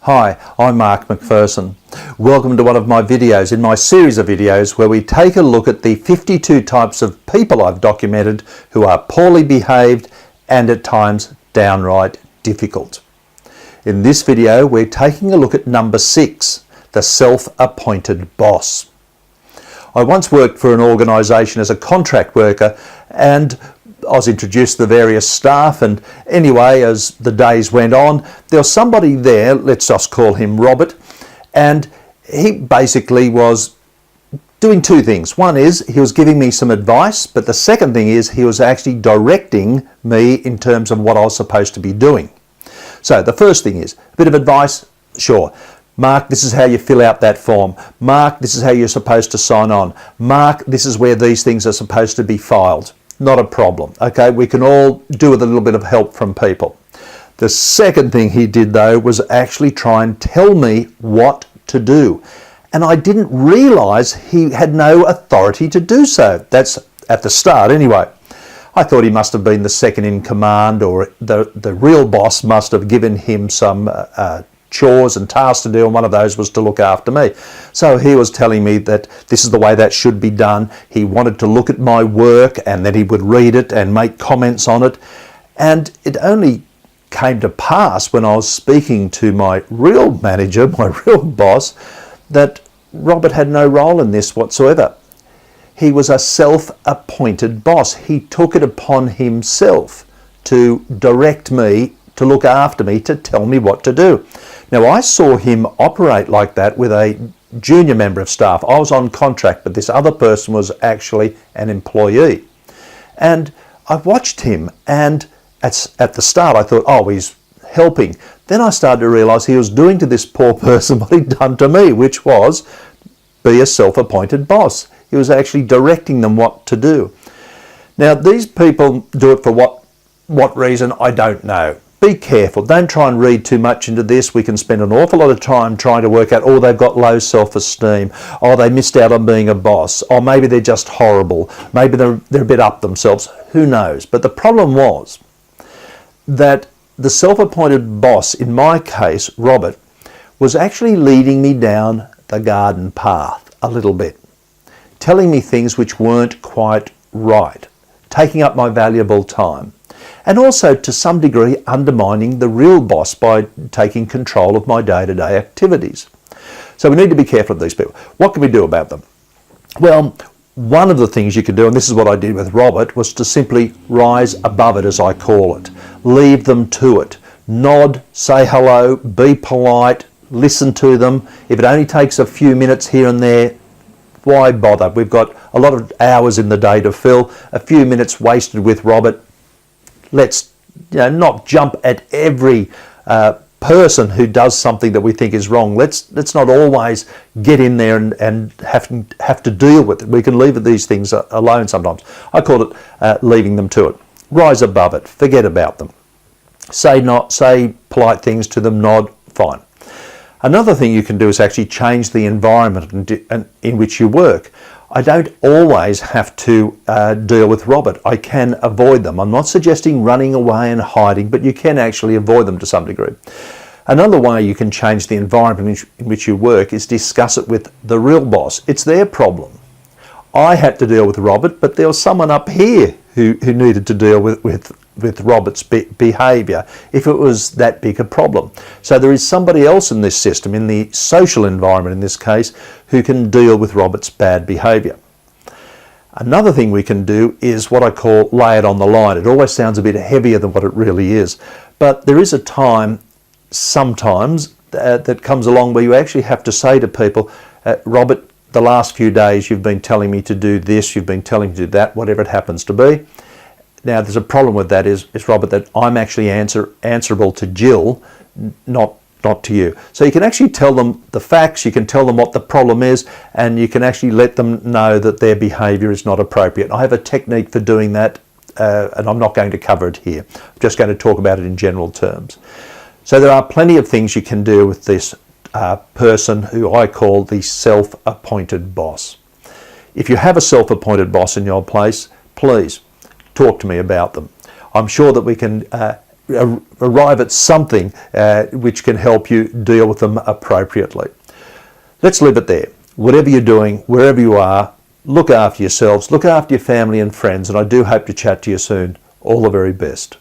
Hi, I'm Mark McPherson. Welcome to one of my videos in my series of videos where we take a look at the 52 types of people I've documented who are poorly behaved and at times downright difficult. In this video, we're taking a look at number 6, the self-appointed boss. I once worked for an organisation as a contract worker, and I was introduced to the various staff, and anyway, as the days went on, there was somebody there, let's just call him Robert, and he basically was doing two things. One is he was giving me some advice, but the second thing is he was actually directing me in terms of what I was supposed to be doing. So the first thing is a bit of advice, sure. Mark, this is how you fill out that form. Mark, this is how you're supposed to sign on. Mark, this is where these things are supposed to be filed. Not a problem. Okay, we can all do with a little bit of help from people. The second thing he did though was actually try and tell me what to do. And I didn't realise he had no authority to do so. That's at the start anyway. I thought he must have been the second in command, or the real boss must have given him some chores and tasks to do, and one of those was to look after me. So he was telling me that this is the way that should be done. He wanted to look at my work and then he would read it and make comments on it. And it only came to pass when I was speaking to my real manager, my real boss, that Robert had no role in this whatsoever. He was a self-appointed boss. He took it upon himself to direct me, to look after me, to tell me what to do. Now, I saw him operate like that with a junior member of staff. I was on contract, but this other person was actually an employee. And I watched him, and at the start I thought, oh, he's helping. Then I started to realise he was doing to this poor person what he'd done to me, which was be a self-appointed boss. He was actually directing them what to do. Now, these people do it for what reason, I don't know. Be careful. Don't try and read too much into this. We can spend an awful lot of time trying to work out, oh, they've got low self-esteem. Oh, they missed out on being a boss. Or maybe they're just horrible. Maybe they're a bit up themselves. Who knows? But the problem was that the self-appointed boss, in my case, Robert, was actually leading me down the garden path a little bit, telling me things which weren't quite right, taking up my valuable time, and also to some degree undermining the real boss by taking control of my day-to-day activities. So we need to be careful of these people. What can we do about them? Well, one of the things you can do, and this is what I did with Robert, was to simply rise above it, as I call it. Leave them to it. Nod, say hello, be polite, listen to them. If it only takes a few minutes here and there, why bother? We've got a lot of hours in the day to fill. A few minutes wasted with Robert. Let's not jump at every person who does something that we think is wrong. Let's not always get in there and have to deal with it. We can leave these things alone sometimes. I call it leaving them to it. Rise above it. Forget about them. Say polite things to them. Nod. Fine. Another thing you can do is actually change the environment in which you work. I don't always have to deal with Robert. I can avoid them. I'm not suggesting running away and hiding, but you can actually avoid them to some degree. Another way you can change the environment in which you work is discuss it with the real boss. It's their problem. I had to deal with Robert, but there was someone up here who needed to deal with Robert's behaviour if it was that big a problem. So there is somebody else in this system, in the social environment in this case, who can deal with Robert's bad behaviour. Another thing we can do is what I call lay it on the line. It always sounds a bit heavier than what it really is, but there is a time sometimes that comes along where you actually have to say to people, Robert, the last few days you've been telling me to do this, you've been telling me to do that, whatever it happens to be. Now, there's a problem with that is Robert, that I'm actually answerable to Jill, not to you. So you can actually tell them the facts, you can tell them what the problem is, and you can actually let them know that their behaviour is not appropriate. I have a technique for doing that, and I'm not going to cover it here. I'm just going to talk about it in general terms. So there are plenty of things you can do with this person who I call the self-appointed boss. If you have a self-appointed boss in your place, please talk to me about them. I'm sure that we can arrive at something which can help you deal with them appropriately. Let's leave it there. Whatever you're doing, wherever you are, look after yourselves, look after your family and friends, and I do hope to chat to you soon. All the very best.